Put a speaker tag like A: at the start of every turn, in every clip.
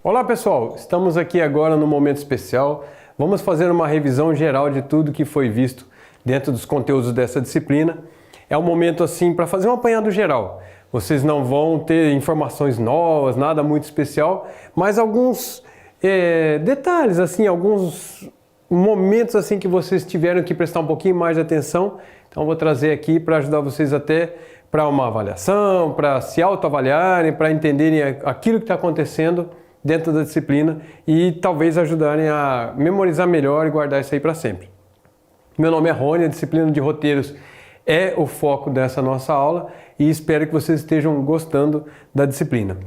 A: Olá pessoal, estamos aqui agora no momento especial. Vamos fazer uma revisão geral de tudo que foi visto dentro dos conteúdos dessa disciplina. É um momento assim para fazer um apanhado geral. Vocês não vão ter informações novas, nada muito especial, mas alguns detalhes, assim, alguns momentos assim que vocês tiveram que prestar um pouquinho mais de atenção. Então vou trazer aqui para ajudar vocês até para uma avaliação, para se autoavaliarem, para entenderem aquilo que está acontecendo dentro da disciplina e talvez ajudarem a memorizar melhor e guardar isso aí para sempre. Meu nome é Rony, a disciplina de roteiros é o foco dessa nossa aula e espero que vocês estejam gostando da disciplina.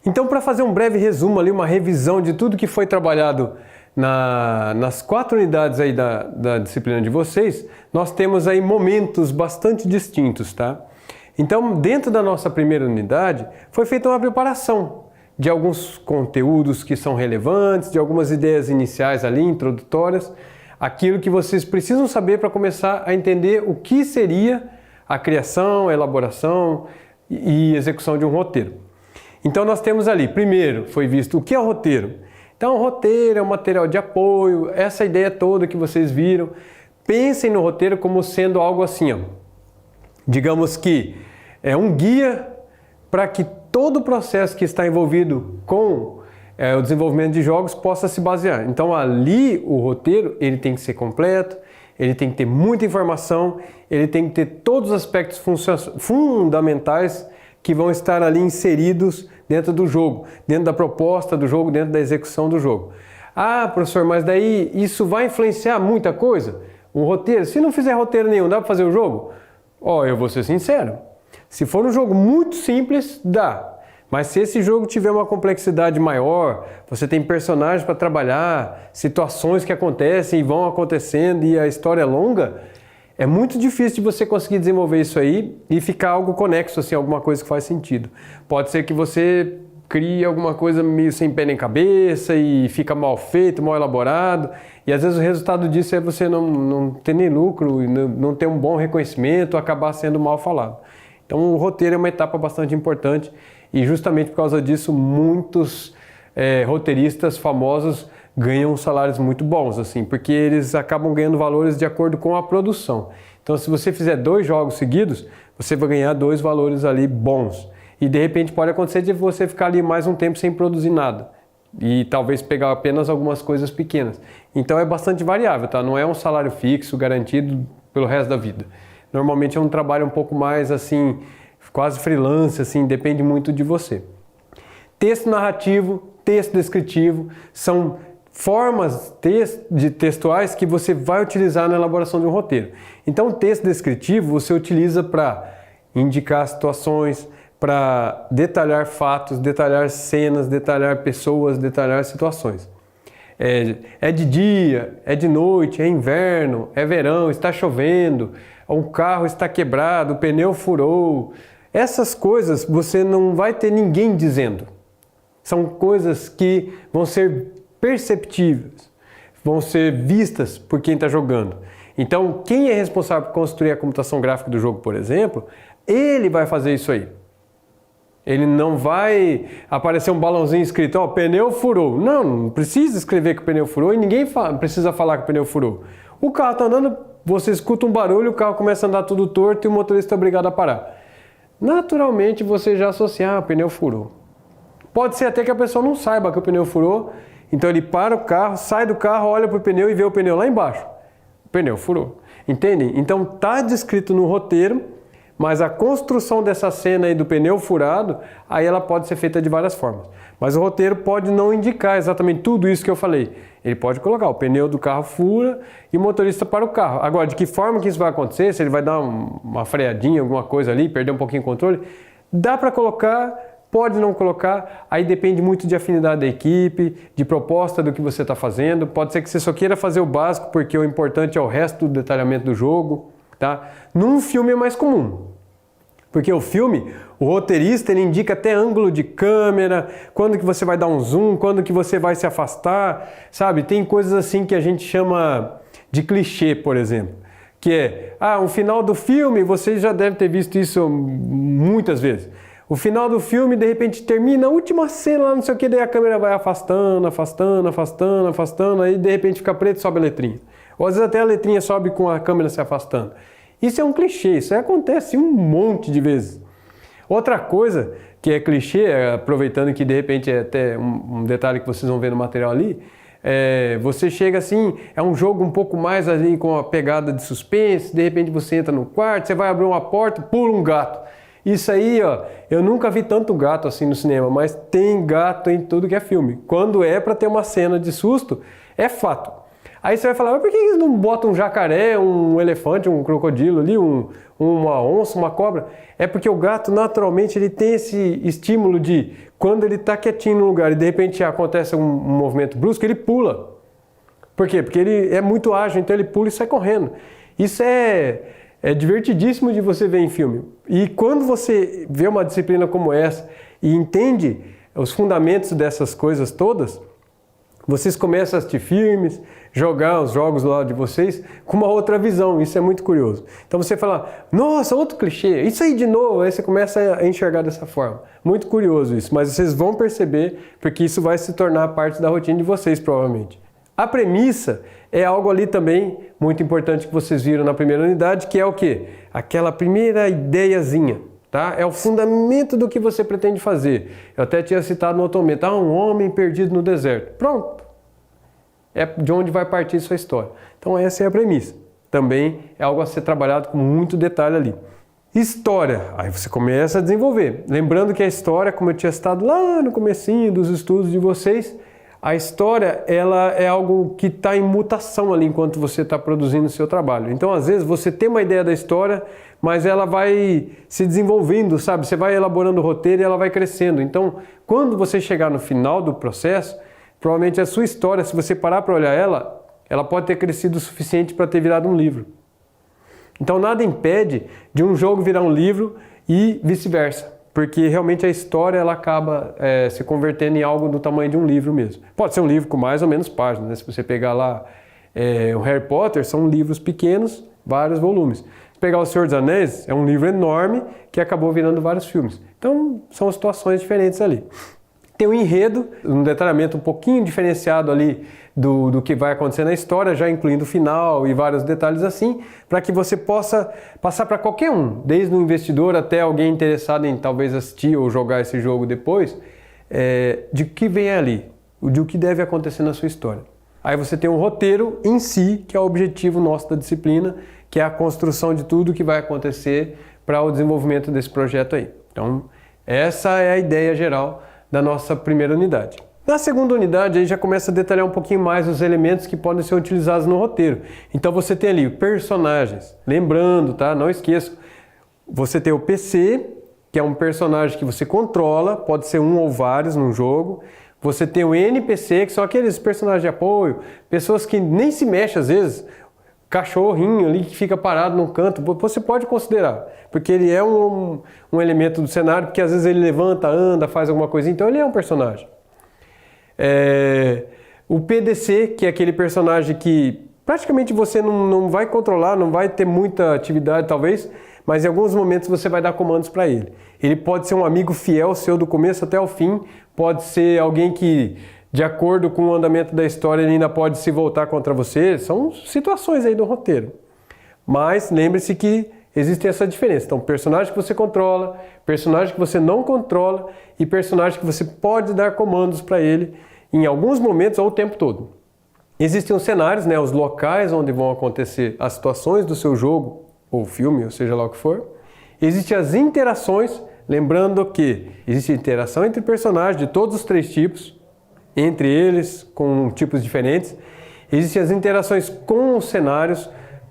A: Então, para fazer um breve resumo ali, uma revisão de tudo que foi trabalhado nas 4 unidades aí da disciplina de vocês, nós temos aí momentos bastante distintos, tá? Então, dentro da nossa primeira unidade, foi feita uma preparação de alguns conteúdos que são relevantes, de algumas ideias iniciais ali, introdutórias, aquilo que vocês precisam saber para começar a entender o que seria a criação, a elaboração e execução de um roteiro. Então nós temos ali, primeiro, foi visto o que é o roteiro. Então o roteiro é um material de apoio, essa ideia toda que vocês viram. Pensem no roteiro como sendo algo assim, ó. Digamos que é um guia para que todo o processo que está envolvido com o desenvolvimento de jogos possa se basear. Então ali o roteiro ele tem que ser completo, ele tem que ter muita informação, ele tem que ter todos os aspectos fundamentais que vão estar ali inseridos dentro do jogo, dentro da proposta do jogo, dentro da execução do jogo. Ah, professor, mas daí isso vai influenciar muita coisa? O roteiro, se não fizer roteiro nenhum, dá para fazer o jogo? Eu vou ser sincero. Se for um jogo muito simples, dá. Mas se esse jogo tiver uma complexidade maior, você tem personagens para trabalhar, situações que acontecem e vão acontecendo e a história é longa, é muito difícil de você conseguir desenvolver isso aí e ficar algo conexo, assim, alguma coisa que faz sentido. Pode ser que você crie alguma coisa meio sem pé nem cabeça e fica mal feito, mal elaborado, e às vezes o resultado disso é você não ter nem lucro, não ter um bom reconhecimento, acabar sendo mal falado. Então o roteiro é uma etapa bastante importante e justamente por causa disso muitos roteiristas famosos ganham salários muito bons, assim, porque eles acabam ganhando valores de acordo com a produção. Então se você fizer 2 jogos seguidos, você vai ganhar 2 valores ali bons. E de repente pode acontecer de você ficar ali mais um tempo sem produzir nada e talvez pegar apenas algumas coisas pequenas. Então é bastante variável, tá? Não é um salário fixo garantido pelo resto da vida. Normalmente é um trabalho um pouco mais assim, quase freelance, assim, depende muito de você. Texto narrativo, texto descritivo, são formas textuais que você vai utilizar na elaboração de um roteiro. Então o texto descritivo você utiliza para indicar situações, para detalhar fatos, detalhar cenas, detalhar pessoas, detalhar situações. É de dia, é de noite, é inverno, é verão, está chovendo, um carro está quebrado, o pneu furou. Essas coisas você não vai ter ninguém dizendo. São coisas que vão ser perceptíveis, vão ser vistas por quem está jogando. Então, quem é responsável por construir a computação gráfica do jogo, por exemplo, ele vai fazer isso aí. Ele não vai aparecer um balãozinho escrito, pneu furou. Não precisa escrever que o pneu furou e ninguém precisa falar que o pneu furou. O carro está andando, você escuta um barulho, o carro começa a andar tudo torto e o motorista é obrigado a parar. Naturalmente você já associa, o pneu furou. Pode ser até que a pessoa não saiba que o pneu furou, então ele para o carro, sai do carro, olha para o pneu e vê o pneu lá embaixo. O pneu furou. Entendem? Então está descrito no roteiro, mas a construção dessa cena aí do pneu furado, aí ela pode ser feita de várias formas. Mas o roteiro pode não indicar exatamente tudo isso que eu falei. Ele pode colocar o pneu do carro fura e o motorista para o carro. Agora, de que forma que isso vai acontecer? Se ele vai dar uma freadinha, alguma coisa ali, perder um pouquinho o controle, dá para colocar, pode não colocar, aí depende muito de afinidade da equipe, de proposta do que você está fazendo. Pode ser que você só queira fazer o básico porque o importante é o resto do detalhamento do jogo. Tá? Num filme é mais comum, porque o filme, o roteirista ele indica até ângulo de câmera, quando que você vai dar um zoom, quando que você vai se afastar, sabe? Tem coisas assim que a gente chama de clichê, por exemplo, que é, um final do filme, você já deve ter visto isso muitas vezes. O final do filme, de repente, termina a última cena lá, não sei o que, daí a câmera vai afastando, afastando, afastando, afastando, aí de repente fica preto e sobe a letrinha. Ou às vezes até a letrinha sobe com a câmera se afastando. Isso é um clichê, isso acontece um monte de vezes. Outra coisa que é clichê, aproveitando que de repente é até um detalhe que vocês vão ver no material ali, você chega assim, é um jogo um pouco mais ali com a pegada de suspense, de repente você entra no quarto, você vai abrir uma porta, pula um gato. Isso aí, ó, eu nunca vi tanto gato assim no cinema, mas tem gato em tudo que é filme. Quando é para ter uma cena de susto, é fato. Aí você vai falar, mas por que eles não botam um jacaré, um elefante, um crocodilo ali, uma onça, uma cobra? É porque o gato, naturalmente, ele tem esse estímulo de, quando ele está quietinho no lugar e de repente acontece um movimento brusco, ele pula. Por quê? Porque ele é muito ágil, então ele pula e sai correndo. Isso é divertidíssimo de você ver em filme. E quando você vê uma disciplina como essa e entende os fundamentos dessas coisas todas, vocês começam a assistir filmes, jogar os jogos lá de vocês com uma outra visão. Isso é muito curioso. Então você fala, nossa, outro clichê, isso aí de novo. Aí você começa a enxergar dessa forma. Muito curioso isso, mas vocês vão perceber porque isso vai se tornar parte da rotina de vocês, provavelmente. A premissa é algo ali também muito importante que vocês viram na primeira unidade, que é o quê? Aquela primeira ideiazinha, tá? É o fundamento do que você pretende fazer. Eu até tinha citado no outro momento, um homem perdido no deserto. Pronto. É de onde vai partir sua história. Então essa é a premissa. Também é algo a ser trabalhado com muito detalhe ali. História. Aí você começa a desenvolver. Lembrando que a história, como eu tinha citado lá no comecinho dos estudos de vocês, a história, ela é algo que está em mutação ali enquanto você está produzindo o seu trabalho. Então, às vezes, você tem uma ideia da história, mas ela vai se desenvolvendo, sabe? Você vai elaborando o roteiro e ela vai crescendo. Então, quando você chegar no final do processo, provavelmente a sua história, se você parar para olhar ela pode ter crescido o suficiente para ter virado um livro. Então, nada impede de um jogo virar um livro e vice-versa. Porque realmente a história ela acaba se convertendo em algo do tamanho de um livro mesmo. Pode ser um livro com mais ou menos páginas, né? Se você pegar lá o Harry Potter, são livros pequenos, vários volumes. Se pegar O Senhor dos Anéis, é um livro enorme que acabou virando vários filmes. Então, são situações diferentes ali. Tem um enredo, um detalhamento um pouquinho diferenciado ali do que vai acontecer na história, já incluindo o final e vários detalhes assim, para que você possa passar para qualquer um, desde um investidor até alguém interessado em talvez assistir ou jogar esse jogo depois, de que vem ali, de o que deve acontecer na sua história. Aí você tem um roteiro em si, que é o objetivo nosso da disciplina, que é a construção de tudo que vai acontecer para o desenvolvimento desse projeto aí. Então, essa é a ideia geral da nossa primeira unidade. Na segunda unidade, aí já começa a detalhar um pouquinho mais os elementos que podem ser utilizados no roteiro. Então você tem ali personagens. Lembrando, tá? Não esqueça. Você tem o PC, que é um personagem que você controla, pode ser um ou vários num jogo. Você tem o NPC, que são aqueles personagens de apoio, pessoas que nem se mexem às vezes, cachorrinho ali que fica parado num canto, você pode considerar, porque ele é um elemento do cenário, porque às vezes ele levanta, anda, faz alguma coisinha, então ele é um personagem. O PDC, que é aquele personagem que praticamente você não vai controlar, não vai ter muita atividade talvez, mas em alguns momentos você vai dar comandos para ele. Ele pode ser um amigo fiel seu do começo até o fim, pode ser alguém que, de acordo com o andamento da história, ele ainda pode se voltar contra você. São situações aí do roteiro. Mas lembre-se que existe essa diferença. Então, personagem que você controla, personagem que você não controla e personagem que você pode dar comandos para ele em alguns momentos ou o tempo todo. Existem os cenários, né, os locais onde vão acontecer as situações do seu jogo ou filme, ou seja lá o que for. Existem as interações, lembrando que existe interação entre personagens de todos os três tipos, entre eles com tipos diferentes. Existem as interações com os cenários,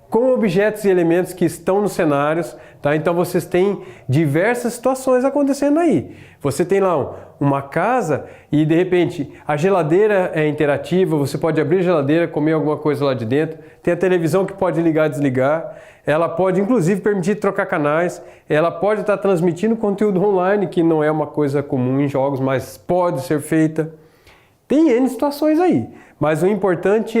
A: com objetos e elementos que estão nos cenários, tá? Então vocês têm diversas situações acontecendo aí. Você tem lá uma casa e de repente a geladeira é interativa, você pode abrir a geladeira, comer alguma coisa lá de dentro. Tem a televisão que pode ligar e desligar. Ela pode inclusive permitir trocar canais. Ela pode estar transmitindo conteúdo online, que não é uma coisa comum em jogos, mas pode ser feita. Tem N situações aí, mas o importante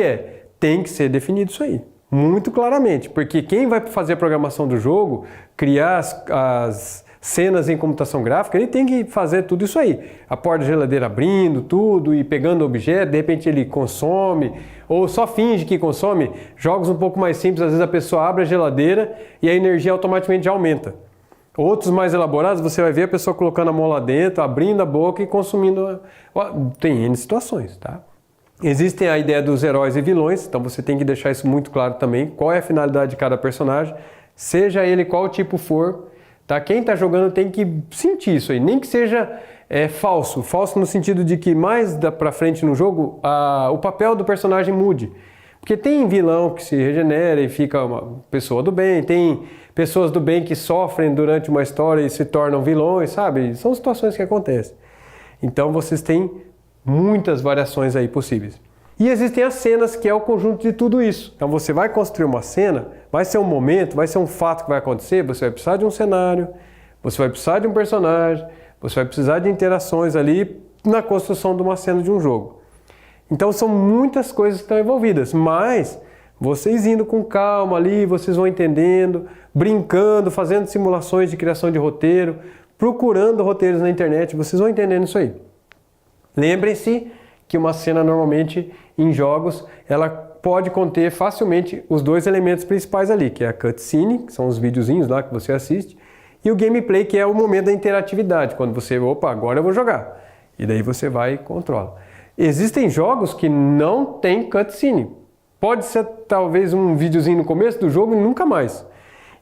A: tem que ser definido isso aí. Muito claramente, porque quem vai fazer a programação do jogo, criar as cenas em computação gráfica, ele tem que fazer tudo isso aí. A porta da geladeira abrindo, tudo, e pegando objeto, de repente ele consome, ou só finge que consome. Jogos um pouco mais simples, às vezes a pessoa abre a geladeira e a energia automaticamente aumenta. Outros mais elaborados, você vai ver a pessoa colocando a mão lá dentro, abrindo a boca e consumindo. Tem N situações, tá? Existem a ideia dos heróis e vilões, então você tem que deixar isso muito claro também. Qual é a finalidade de cada personagem, seja ele qual tipo for. Tá? Quem está jogando tem que sentir isso aí, nem que seja falso. Falso no sentido de que mais pra frente no jogo, o papel do personagem mude. Porque tem vilão que se regenera e fica uma pessoa do bem, tem pessoas do bem que sofrem durante uma história e se tornam vilões, sabe? São situações que acontecem. Então vocês têm muitas variações aí possíveis. E existem as cenas, que é o conjunto de tudo isso. Então você vai construir uma cena, vai ser um momento, vai ser um fato que vai acontecer, você vai precisar de um cenário, você vai precisar de um personagem, você vai precisar de interações ali na construção de uma cena de um jogo. Então são muitas coisas que estão envolvidas, mas vocês indo com calma ali, vocês vão entendendo, brincando, fazendo simulações de criação de roteiro, procurando roteiros na internet, vocês vão entendendo isso aí. Lembrem-se que uma cena normalmente em jogos, ela pode conter facilmente os dois elementos principais ali, que é a cutscene, que são os videozinhos lá que você assiste, e o gameplay, que é o momento da interatividade, quando você, opa, agora eu vou jogar. E daí você vai e controla. Existem jogos que não tem cutscene. Pode ser talvez um videozinho no começo do jogo e nunca mais.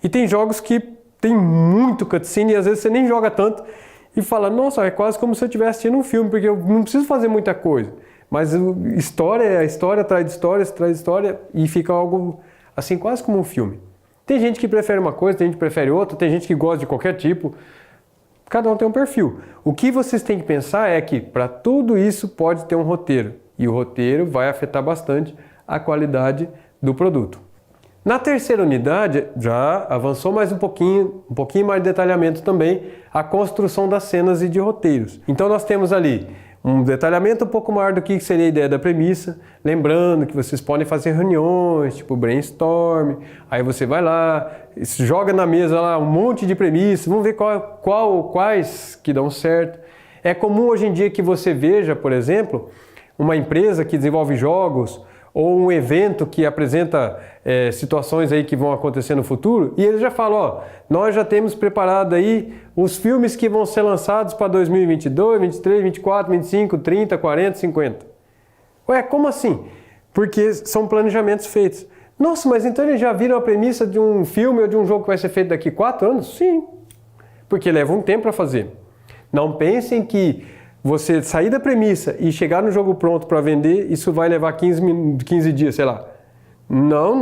A: E tem jogos que tem muito cutscene e às vezes você nem joga tanto e fala, nossa, é quase como se eu estivesse assistindo um filme, porque eu não preciso fazer muita coisa. Mas a história traz história e fica algo assim quase como um filme. Tem gente que prefere uma coisa, tem gente que prefere outra, tem gente que gosta de qualquer tipo. Cada um tem um perfil. O que vocês têm que pensar é que para tudo isso pode ter um roteiro. E o roteiro vai afetar bastante a qualidade do produto. Na terceira unidade, já avançou mais um pouquinho mais de detalhamento também, a construção das cenas e de roteiros. Então nós temos ali um detalhamento um pouco maior do que seria a ideia da premissa, lembrando que vocês podem fazer reuniões, tipo brainstorm, aí você vai lá, joga na mesa lá um monte de premissas, vamos ver quais que dão certo. É comum hoje em dia que você veja, por exemplo, uma empresa que desenvolve jogos, ou um evento que apresenta situações aí que vão acontecer no futuro, e eles já falam, ó, nós já temos preparado aí os filmes que vão ser lançados para 2022, 23, 24, 25, 30, 40, 50. Ué, como assim? Porque são planejamentos feitos. Nossa, mas então eles já viram a premissa de um filme ou de um jogo que vai ser feito daqui 4 anos? Sim, porque leva um tempo para fazer. Não pensem que você sair da premissa e chegar no jogo pronto para vender, isso vai levar 15 dias, sei lá. Não.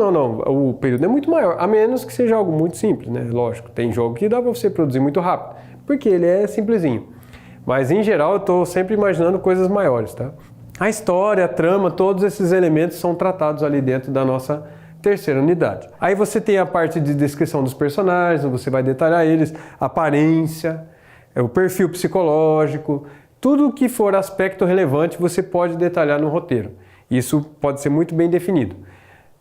A: O período é muito maior, a menos que seja algo muito simples, né? Lógico, tem jogo que dá para você produzir muito rápido, porque ele é simplesinho. Mas, em geral, eu estou sempre imaginando coisas maiores, tá? A história, a trama, todos esses elementos são tratados ali dentro da nossa terceira unidade. Aí você tem a parte de descrição dos personagens, você vai detalhar eles, aparência, o perfil psicológico. Tudo que for aspecto relevante você pode detalhar no roteiro. Isso pode ser muito bem definido.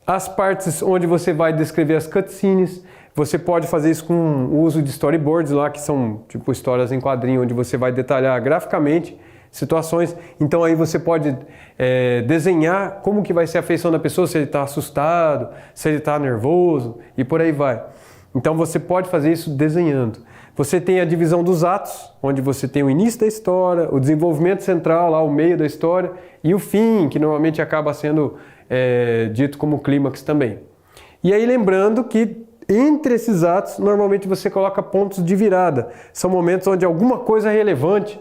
A: As partes onde você vai descrever as cutscenes, você pode fazer isso com o uso de storyboards lá, que são tipo histórias em quadrinho, onde você vai detalhar graficamente situações. Então aí você pode desenhar como que vai ser a feição da pessoa, se ele está assustado, se ele está nervoso e por aí vai. Então você pode fazer isso desenhando. Você tem a divisão dos atos, onde você tem o início da história, o desenvolvimento central, lá o meio da história, e o fim, que normalmente acaba sendo dito como clímax também. E aí lembrando que entre esses atos, normalmente você coloca pontos de virada. São momentos onde alguma coisa relevante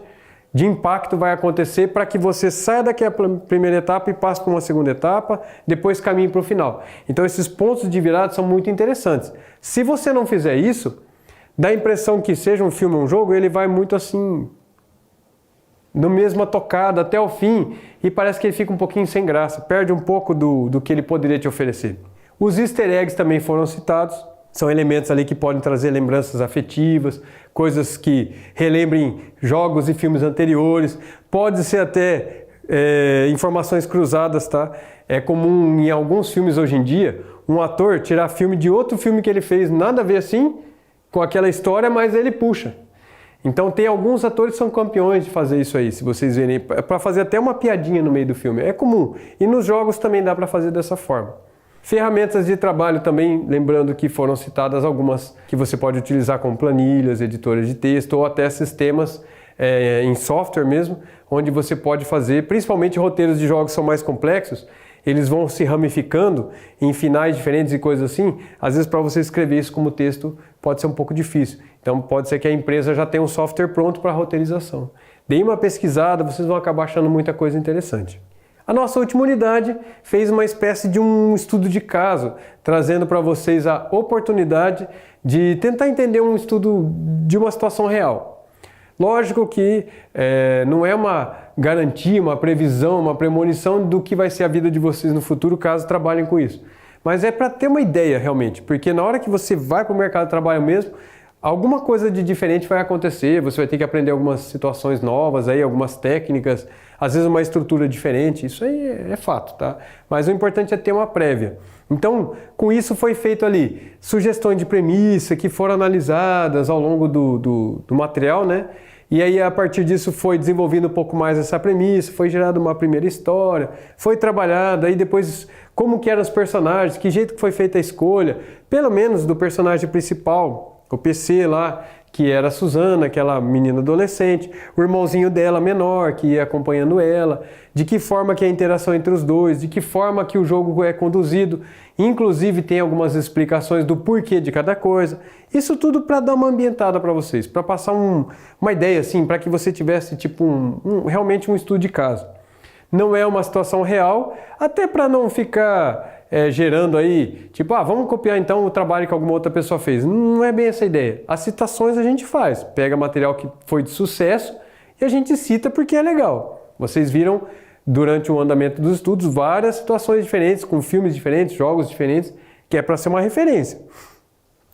A: de impacto vai acontecer para que você saia daquela primeira etapa e passe para uma segunda etapa, depois caminhe para o final. Então esses pontos de virada são muito interessantes. Se você não fizer isso, dá a impressão que seja um filme ou um jogo, ele vai muito assim, no mesma tocada até o fim, e parece que ele fica um pouquinho sem graça, perde um pouco do que ele poderia te oferecer. Os easter eggs também foram citados, são elementos ali que podem trazer lembranças afetivas, coisas que relembrem jogos e filmes anteriores, pode ser até informações cruzadas, tá? É comum em alguns filmes hoje em dia, um ator tirar filme de outro filme que ele fez, nada a ver assim, com aquela história, mas ele puxa. Então tem alguns atores que são campeões de fazer isso aí, se vocês verem, para fazer até uma piadinha no meio do filme. É comum. E nos jogos também dá para fazer dessa forma. Ferramentas de trabalho também, lembrando que foram citadas algumas que você pode utilizar como planilhas, editores de texto ou até sistemas em software mesmo, onde você pode fazer, principalmente roteiros de jogos que são mais complexos, eles vão se ramificando em finais diferentes e coisas assim. Às vezes para você escrever isso como texto pode ser um pouco difícil. Então pode ser que a empresa já tenha um software pronto para roteirização. Deem uma pesquisada, vocês vão acabar achando muita coisa interessante. A nossa última unidade fez uma espécie de um estudo de caso, trazendo para vocês a oportunidade de tentar entender um estudo de uma situação real. Lógico que não é uma garantia, uma previsão, uma premonição do que vai ser a vida de vocês no futuro caso trabalhem com isso. Mas é para ter uma ideia realmente, porque na hora que você vai para o mercado de trabalho mesmo, alguma coisa de diferente vai acontecer, você vai ter que aprender algumas situações novas, aí, algumas técnicas, às vezes uma estrutura diferente, isso aí é fato, tá? Mas o importante é ter uma prévia. Então, com isso foi feito ali sugestões de premissa que foram analisadas ao longo do material, né? E aí, a partir disso, foi desenvolvendo um pouco mais essa premissa, foi gerada uma primeira história, foi trabalhada, aí depois como que eram os personagens, que jeito que foi feita a escolha, pelo menos do personagem principal, o PC lá, que era a Susana, aquela menina adolescente, o irmãozinho dela menor, que ia acompanhando ela, de que forma que é a interação entre os dois, de que forma que o jogo é conduzido, inclusive tem algumas explicações do porquê de cada coisa. Isso tudo para dar uma ambientada para vocês, para passar uma ideia assim, para que você tivesse tipo realmente um estudo de caso. Não é uma situação real, até para não ficar gerando aí, tipo, vamos copiar então o trabalho que alguma outra pessoa fez. Não é bem essa a ideia. As citações a gente faz, pega material que foi de sucesso e a gente cita porque é legal. Vocês viram durante o andamento dos estudos várias situações diferentes, com filmes diferentes, jogos diferentes, que é para ser uma referência.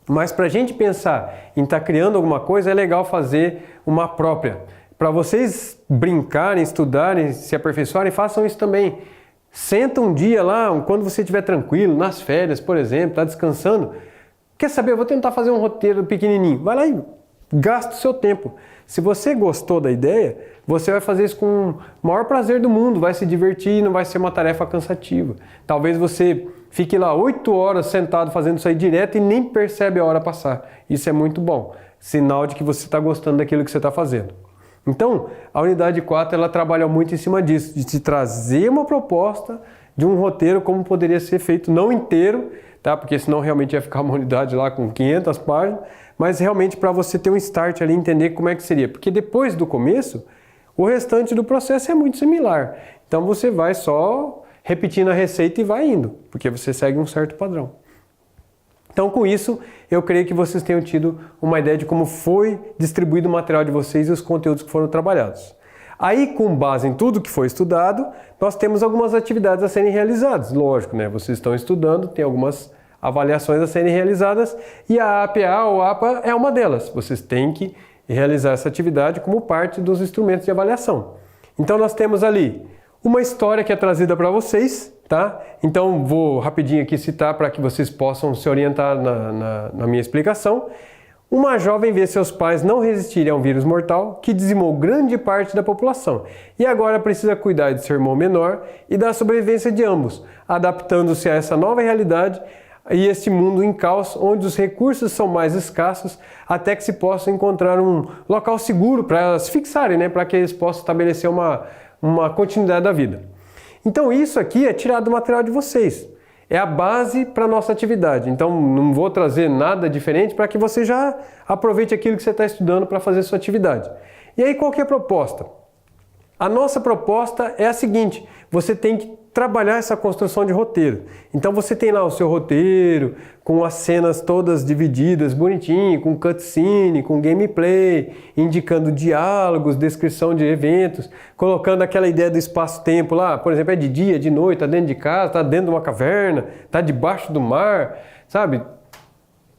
A: Mas para a gente pensar em estar criando alguma coisa, é legal fazer uma própria. Para vocês brincarem, estudarem, se aperfeiçoarem, façam isso também. Senta um dia lá, quando você estiver tranquilo, nas férias, por exemplo, está descansando. Quer saber, eu vou tentar fazer um roteiro pequenininho. Vai lá e gasta o seu tempo. Se você gostou da ideia, você vai fazer isso com o maior prazer do mundo, vai se divertir, não vai ser uma tarefa cansativa. Talvez você fique lá 8 horas sentado fazendo isso aí direto e nem percebe a hora passar. Isso é muito bom. Sinal de que você está gostando daquilo que você está fazendo. Então, a unidade 4 ela trabalha muito em cima disso, de te trazer uma proposta de um roteiro como poderia ser feito, não inteiro, tá? Porque senão realmente ia ficar uma unidade lá com 500 páginas, mas realmente para você ter um start ali, entender como é que seria. Porque depois do começo, o restante do processo é muito similar. Então você vai só repetindo a receita e vai indo, porque você segue um certo padrão. Então, com isso, eu creio que vocês tenham tido uma ideia de como foi distribuído o material de vocês e os conteúdos que foram trabalhados. Aí, com base em tudo que foi estudado, nós temos algumas atividades a serem realizadas. Lógico, né? Vocês estão estudando, tem algumas avaliações a serem realizadas e a APA ou APA é uma delas. Vocês têm que realizar essa atividade como parte dos instrumentos de avaliação. Então, nós temos ali uma história que é trazida para vocês, tá? Então vou rapidinho aqui citar para que vocês possam se orientar na minha explicação. Uma jovem vê seus pais não resistirem a um vírus mortal que dizimou grande parte da população e agora precisa cuidar de seu irmão menor e da sobrevivência de ambos, adaptando-se a essa nova realidade e este mundo em caos onde os recursos são mais escassos até que se possa encontrar um local seguro para se fixarem, né? Para que eles possam estabelecer uma continuidade da vida. Então isso aqui é tirado do material de vocês. É a base para a nossa atividade. Então não vou trazer nada diferente para que você já aproveite aquilo que você está estudando para fazer a sua atividade. E aí qual que é a proposta? A nossa proposta é a seguinte: você tem que trabalhar essa construção de roteiro. Então você tem lá o seu roteiro, com as cenas todas divididas, bonitinho, com cutscene, com gameplay, indicando diálogos, descrição de eventos, colocando aquela ideia do espaço-tempo lá, por exemplo, é de dia, de noite, está dentro de casa, está dentro de uma caverna, está debaixo do mar, sabe?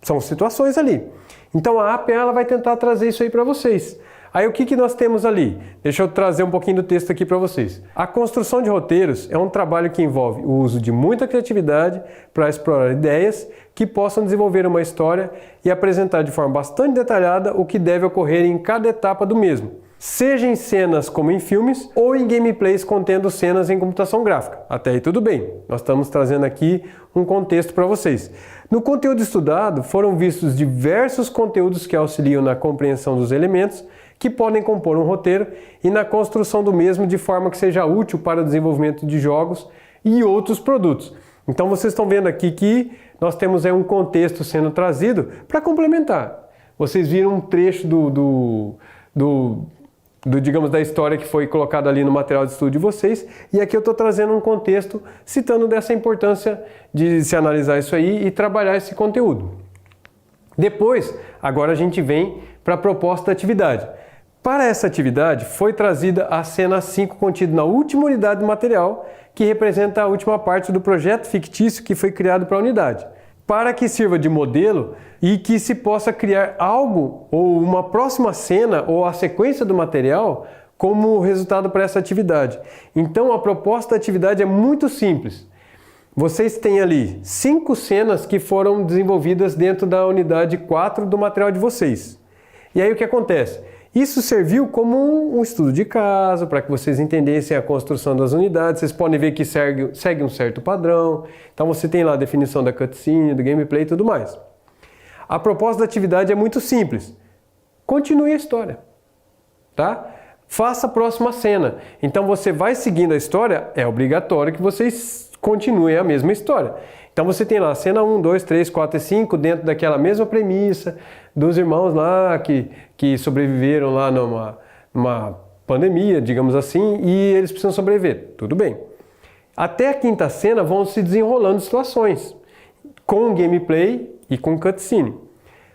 A: São situações ali. Então a APA ela vai tentar trazer isso aí para vocês. Aí o que nós temos ali? Deixa eu trazer um pouquinho do texto aqui para vocês. A construção de roteiros é um trabalho que envolve o uso de muita criatividade para explorar ideias, que possam desenvolver uma história e apresentar de forma bastante detalhada o que deve ocorrer em cada etapa do mesmo, seja em cenas como em filmes ou em gameplays contendo cenas em computação gráfica. Até aí tudo bem, nós estamos trazendo aqui um contexto para vocês. No conteúdo estudado foram vistos diversos conteúdos que auxiliam na compreensão dos elementos que podem compor um roteiro e na construção do mesmo de forma que seja útil para o desenvolvimento de jogos e outros produtos. Então vocês estão vendo aqui que nós temos aí um contexto sendo trazido para complementar. Vocês viram um trecho digamos, da história que foi colocada ali no material de estudo de vocês, e aqui eu estou trazendo um contexto citando dessa importância de se analisar isso aí e trabalhar esse conteúdo. Depois, agora a gente vem para a proposta da atividade. Para essa atividade, foi trazida a cena 5 contida na última unidade do material, que representa a última parte do projeto fictício que foi criado para a unidade, para que sirva de modelo e que se possa criar algo ou uma próxima cena ou a sequência do material como resultado para essa atividade. Então a proposta da atividade é muito simples. Vocês têm ali 5 cenas que foram desenvolvidas dentro da unidade 4 do material de vocês. E aí o que acontece? Isso serviu como um estudo de caso, para que vocês entendessem a construção das unidades. Vocês podem ver que segue um certo padrão. Então você tem lá a definição da cutscene, do gameplay e tudo mais. A proposta da atividade é muito simples. Continue a história, tá? Faça a próxima cena. Então você vai seguindo a história, é obrigatório que vocês continuem a mesma história. Então você tem lá cena 1, 2, 3, 4 e 5 dentro daquela mesma premissa dos irmãos lá que sobreviveram lá numa pandemia, digamos assim, e eles precisam sobreviver. Tudo bem. Até a quinta cena vão se desenrolando situações com gameplay e com cutscene.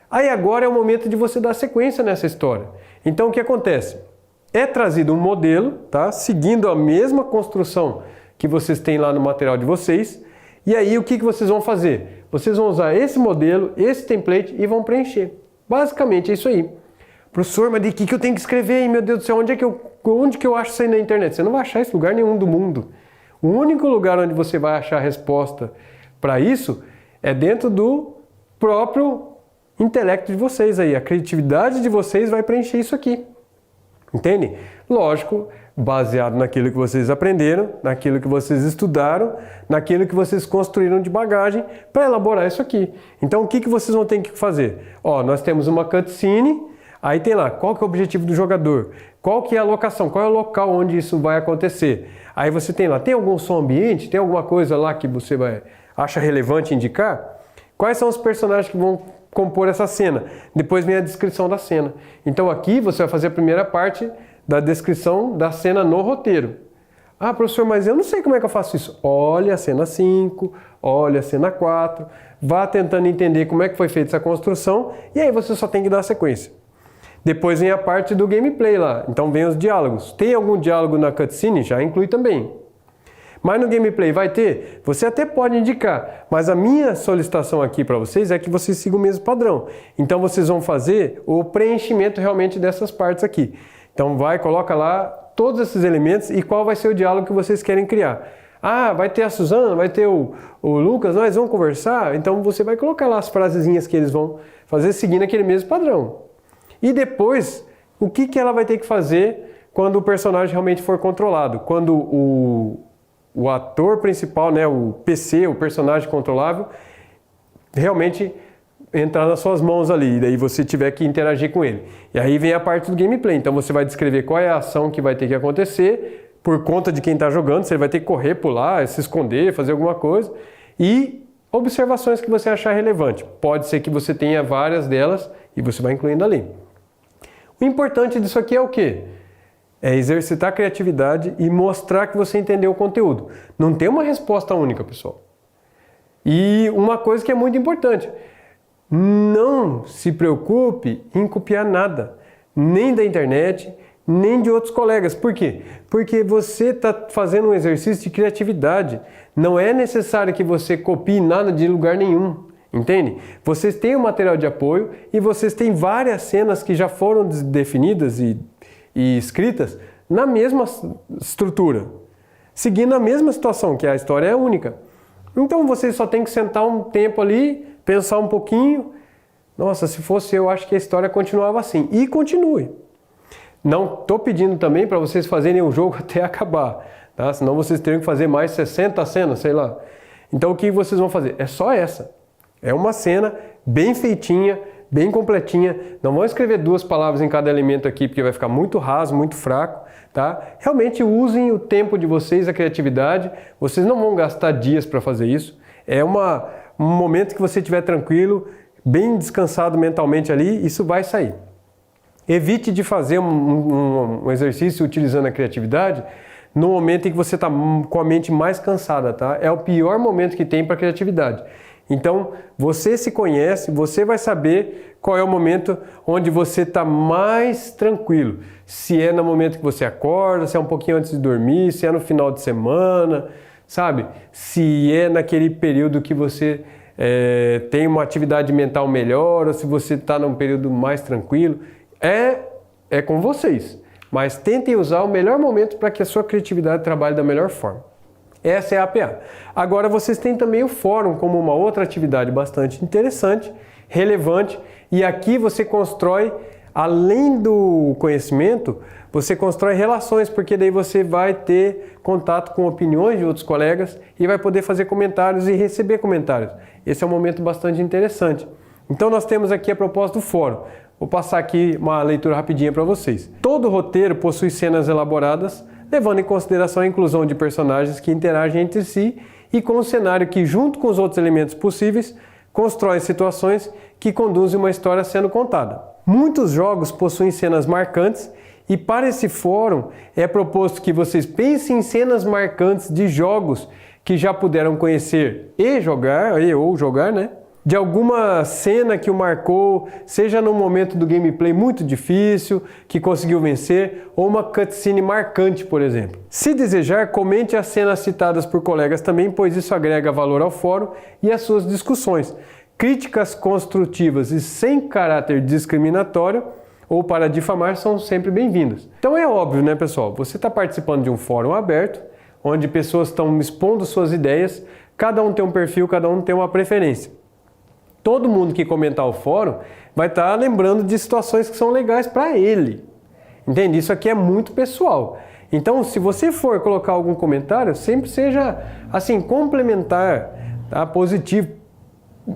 A: Aí agora é o momento de você dar sequência nessa história. Então o que acontece? É trazido um modelo, tá? Seguindo a mesma construção que vocês têm lá no material de vocês. E aí o que vocês vão fazer? Vocês vão usar esse modelo, esse template e vão preencher. Basicamente é isso aí. Professor, mas de que eu tenho que escrever, hein? Meu Deus do céu, onde que eu acho isso aí na internet? Você não vai achar isso em lugar nenhum do mundo. O único lugar onde você vai achar a resposta para isso é dentro do próprio intelecto de vocês aí. A criatividade de vocês vai preencher isso aqui. Entende? Lógico, baseado naquilo que vocês aprenderam, naquilo que vocês estudaram, naquilo que vocês construíram de bagagem para elaborar isso aqui. Então o que vocês vão ter que fazer? Ó, nós temos uma cutscene, aí tem lá, qual que é o objetivo do jogador? Qual que é a locação? Qual é o local onde isso vai acontecer? Aí você tem lá, tem algum som ambiente? Tem alguma coisa lá que você acha relevante indicar? Quais são os personagens que vão compor essa cena? Depois vem a descrição da cena. Então aqui você vai fazer a primeira parte da descrição da cena no roteiro. Ah, professor, mas eu não sei como é que eu faço isso. Olha a cena 5, olha a cena 4, vá tentando entender como é que foi feita essa construção e aí você só tem que dar a sequência. Depois vem a parte do gameplay lá, então vem os diálogos. Tem algum diálogo na cutscene? Já inclui também. Mas no gameplay vai ter? Você até pode indicar, mas a minha solicitação aqui para vocês é que vocês sigam o mesmo padrão. Então vocês vão fazer o preenchimento realmente dessas partes aqui. Então coloca lá todos esses elementos e qual vai ser o diálogo que vocês querem criar. Ah, vai ter a Suzana, vai ter o Lucas, nós vamos conversar? Então você vai colocar lá as frasezinhas que eles vão fazer seguindo aquele mesmo padrão. E depois, o que ela vai ter que fazer quando o personagem realmente for controlado? Quando o ator principal, né, o PC, o personagem controlável, realmente entrar nas suas mãos ali, e daí você tiver que interagir com ele. E aí vem a parte do gameplay, então você vai descrever qual é a ação que vai ter que acontecer, por conta de quem está jogando, você vai ter que correr, pular, se esconder, fazer alguma coisa, e observações que você achar relevante. Pode ser que você tenha várias delas, e você vai incluindo ali. O importante disso aqui é o quê? É exercitar a criatividade e mostrar que você entendeu o conteúdo. Não tem uma resposta única, pessoal. E uma coisa que é muito importante, não se preocupe em copiar nada, nem da internet, nem de outros colegas. Por quê? Porque você está fazendo um exercício de criatividade. Não é necessário que você copie nada de lugar nenhum, entende? Vocês têm um material de apoio e vocês têm várias cenas que já foram definidas e escritas na mesma estrutura, seguindo a mesma situação, que a história é única. Então vocês só tem que sentar um tempo ali, pensar um pouquinho, nossa, se fosse eu, acho que a história continuava assim. E continue. Não estou pedindo também para vocês fazerem o jogo até acabar, tá? Senão vocês teriam que fazer mais 60 cenas, sei lá. Então o que vocês vão fazer? É só essa. É uma cena bem feitinha, bem completinha. Não vão escrever 2 palavras em cada elemento aqui, porque vai ficar muito raso, muito fraco, tá? Realmente usem o tempo de vocês, a criatividade. Vocês não vão gastar dias para fazer isso. É um momento que você estiver tranquilo, bem descansado mentalmente ali, isso vai sair. Evite de fazer um exercício utilizando a criatividade no momento em que você está com a mente mais cansada, tá? É o pior momento que tem para a criatividade. Então, você se conhece, você vai saber qual é o momento onde você está mais tranquilo. Se é no momento que você acorda, se é um pouquinho antes de dormir, se é no final de semana, sabe? Se é naquele período que você tem uma atividade mental melhor, ou se você está num período mais tranquilo. É com vocês, mas tentem usar o melhor momento para que a sua criatividade trabalhe da melhor forma. Essa é a APA. Agora vocês têm também o fórum como uma outra atividade bastante interessante, relevante, e aqui você constrói, além do conhecimento, você constrói relações, porque daí você vai ter contato com opiniões de outros colegas e vai poder fazer comentários e receber comentários. Esse é um momento bastante interessante. Então nós temos aqui a proposta do fórum. Vou passar aqui uma leitura rapidinha para vocês. Todo roteiro possui cenas elaboradas, levando em consideração a inclusão de personagens que interagem entre si e com um cenário que, junto com os outros elementos possíveis, constrói situações que conduzem uma história sendo contada. Muitos jogos possuem cenas marcantes e para esse fórum é proposto que vocês pensem em cenas marcantes de jogos que já puderam conhecer e jogar, né? De alguma cena que o marcou, seja num momento do gameplay muito difícil, que conseguiu vencer, ou uma cutscene marcante, por exemplo. Se desejar, comente as cenas citadas por colegas também, pois isso agrega valor ao fórum e às suas discussões. Críticas construtivas e sem caráter discriminatório ou para difamar são sempre bem-vindas. Então é óbvio, né, pessoal? Você está participando de um fórum aberto, onde pessoas estão expondo suas ideias, cada um tem um perfil, cada um tem uma preferência. Todo mundo que comentar o fórum vai estar lembrando de situações que são legais para ele. Entende? Isso aqui é muito pessoal. Então, se você for colocar algum comentário, sempre seja assim, complementar, tá? Positivo.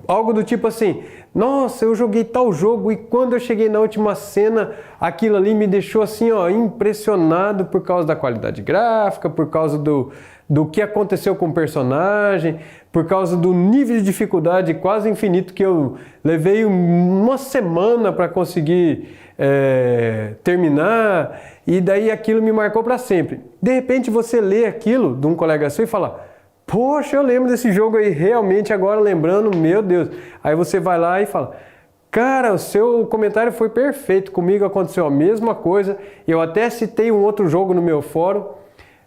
A: Algo do tipo assim, nossa, eu joguei tal jogo e quando eu cheguei na última cena, aquilo ali me deixou assim, ó, impressionado por causa da qualidade gráfica, por causa do que aconteceu com o personagem, por causa do nível de dificuldade quase infinito que eu levei uma semana para conseguir terminar, e daí aquilo me marcou para sempre. De repente você lê aquilo de um colega seu e fala, poxa, eu lembro desse jogo aí, realmente agora lembrando, meu Deus. Aí você vai lá e fala, cara, o seu comentário foi perfeito, comigo aconteceu a mesma coisa, eu até citei um outro jogo no meu fórum.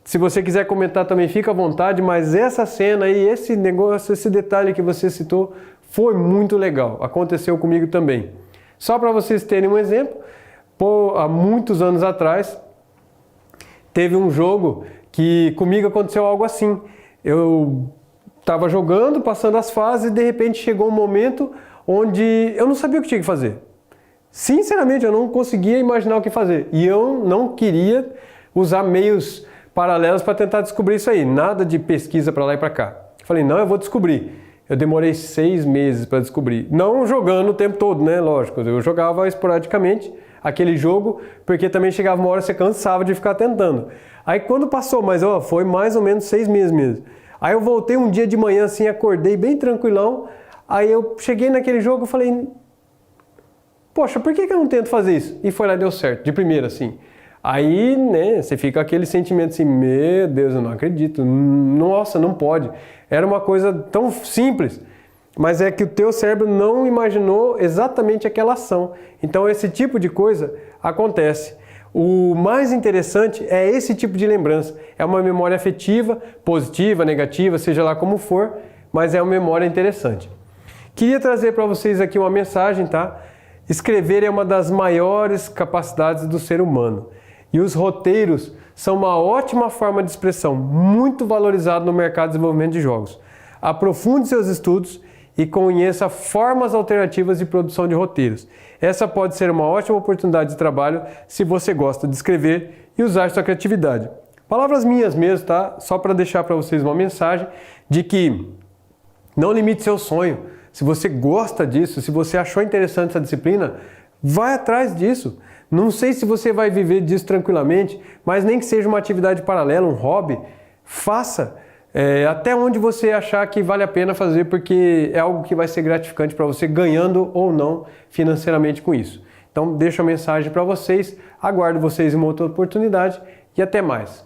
A: Se você quiser comentar também, fica à vontade, mas essa cena aí, esse negócio, esse detalhe que você citou, foi muito legal. Aconteceu comigo também. Só para vocês terem um exemplo, há muitos anos atrás, teve um jogo que comigo aconteceu algo assim. Eu estava jogando, passando as fases, e de repente chegou um momento onde eu não sabia o que tinha que fazer. Sinceramente, eu não conseguia imaginar o que fazer. E eu não queria usar meios paralelos para tentar descobrir isso aí. Nada de pesquisa para lá e para cá. Eu falei, não, eu vou descobrir. Eu demorei 6 meses para descobrir. Não jogando o tempo todo, né? Lógico, eu jogava esporadicamente aquele jogo, porque também chegava uma hora que você cansava de ficar tentando. Aí quando passou, mas ó, foi mais ou menos 6 meses mesmo. Aí eu voltei um dia de manhã assim, acordei bem tranquilão. Aí eu cheguei naquele jogo e falei, poxa, por que eu não tento fazer isso? E foi lá e deu certo, de primeira assim. Aí, né, você fica com aquele sentimento assim, meu Deus, eu não acredito, nossa, não pode. Era uma coisa tão simples, mas é que o teu cérebro não imaginou exatamente aquela ação. Então esse tipo de coisa acontece. O mais interessante é esse tipo de lembrança. É uma memória afetiva, positiva, negativa, seja lá como for, mas é uma memória interessante. Queria trazer para vocês aqui uma mensagem, tá? Escrever é uma das maiores capacidades do ser humano. E os roteiros são uma ótima forma de expressão, muito valorizado no mercado de desenvolvimento de jogos. Aprofunde seus estudos e conheça formas alternativas de produção de roteiros. Essa pode ser uma ótima oportunidade de trabalho se você gosta de escrever e usar sua criatividade. Palavras minhas mesmo, tá? Só para deixar para vocês uma mensagem de que não limite seu sonho. Se você gosta disso, se você achou interessante essa disciplina, vai atrás disso. Não sei se você vai viver disso tranquilamente, mas nem que seja uma atividade paralela, um hobby, faça. Até onde você achar que vale a pena fazer, porque é algo que vai ser gratificante para você, ganhando ou não financeiramente com isso. Então, deixo a mensagem para vocês, aguardo vocês em uma outra oportunidade e até mais.